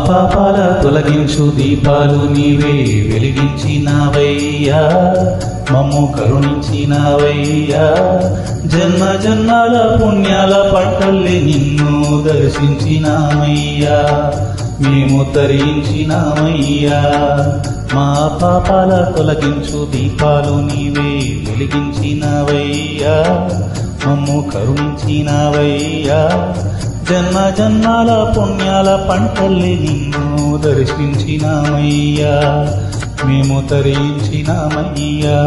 పాపాల తొలగించు దీపాలు నీవే వెలిగించినావయ్యా, మమ్ము కరుణించినావయ్యా. జన్మ జన్మాల పుణ్యాల పంటల్ని నిన్ను దర్శించినామయ్యా, మేము తరించినామయ్యా. మా పాపాల తొలగించు దీపాలు నీవే వెలిగించినావయ్యా, మమ్ము కరుణించినావయ్యా. జన్మ జన్మాల పుణ్యాల పంటల్ని నిన్ను దర్శించినామయ్యా, మేము తరించినామయ్యా.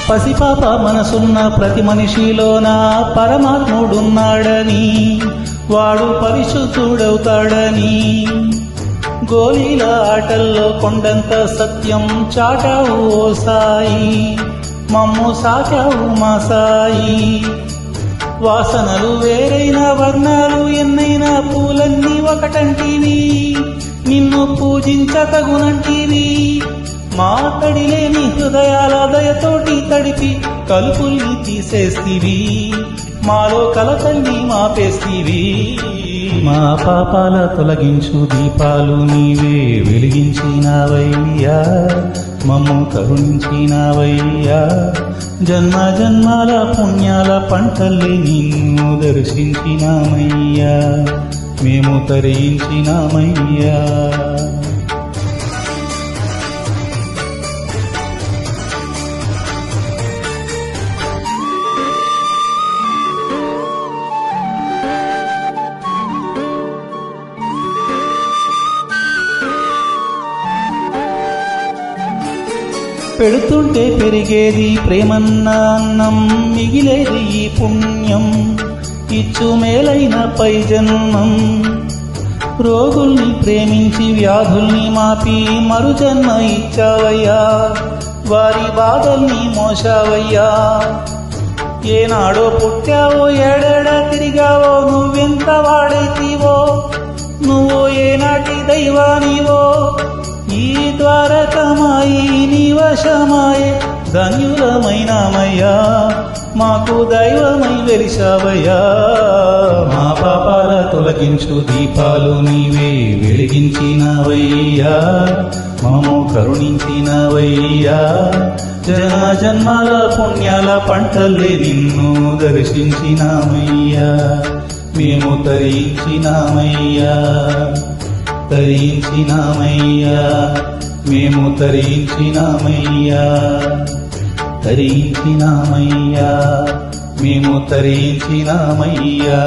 పసిపాప మనసున్న ప్రతి మనిషిలోన పరమాత్ముడున్నాడని, వాడు పరిశుద్ధుడవుతాడని, గోలీల ఆటల్లో కొండంత సత్యం చాటావు ఓ సాయి, మమ్ము సాకావు మా సాయి. వాసనలు వేరైన వర్ణాలు ఎన్నైనా పూలన్నీ ఒకటంటివి, నిన్ను పూజించతగునంటివి. మా తడిలేని హృదయాల దయతోటి తడిపి కలుపుల్ని తీసేస్తివి, మాలో కలతల్ని మాపేస్తివి. మా పాపాల తొలగించు దీపాలు నీవే వెలిగించినావయ్యా, మమ్ము కరుణించినావయ్యా. జన్మ జన్మాల పుణ్యాల పంటల్ని నిన్ను దర్శించినామయ్యా, మేము తరించినామయ్యా. పెడుతుంటే పెరిగేది ప్రేమన్న అన్నం, మిగిలేది ఈ పుణ్యం ఇచ్చు మేలైన పై జన్మం. రోగుల్ని ప్రేమించి వ్యాధుల్ని మాపి మరు జన్మ ఇచ్చావయ్యా, వారి బాధల్ని మోసావయ్యా. ఏనాడో పుట్టావో ఏడేడా తిరిగావో, నువ్వెంత వాడైతీవో, నువ్వు ఏనాటి దైవానివో. ఈ ద్వారకమాయి నివశమాయే ధన్యులమైనామయ్యా, మాకు దైవమై వెలిశావయ్యా. మా పాపాల తొలగించు దీపాలు నీవే వెలిగించినవయ్యా, మమ్ము కరుణించినవయ్యా. జన్మ జన్మాల పుణ్యాల పంటల్ని నిన్ను దర్శించినామయ్యా, మేము తరించినామయ్యా, తరించినామయ్యా, మేము తరించినామయ్యా, తరించినామయ్యా, మేము తరించినామయ్యా.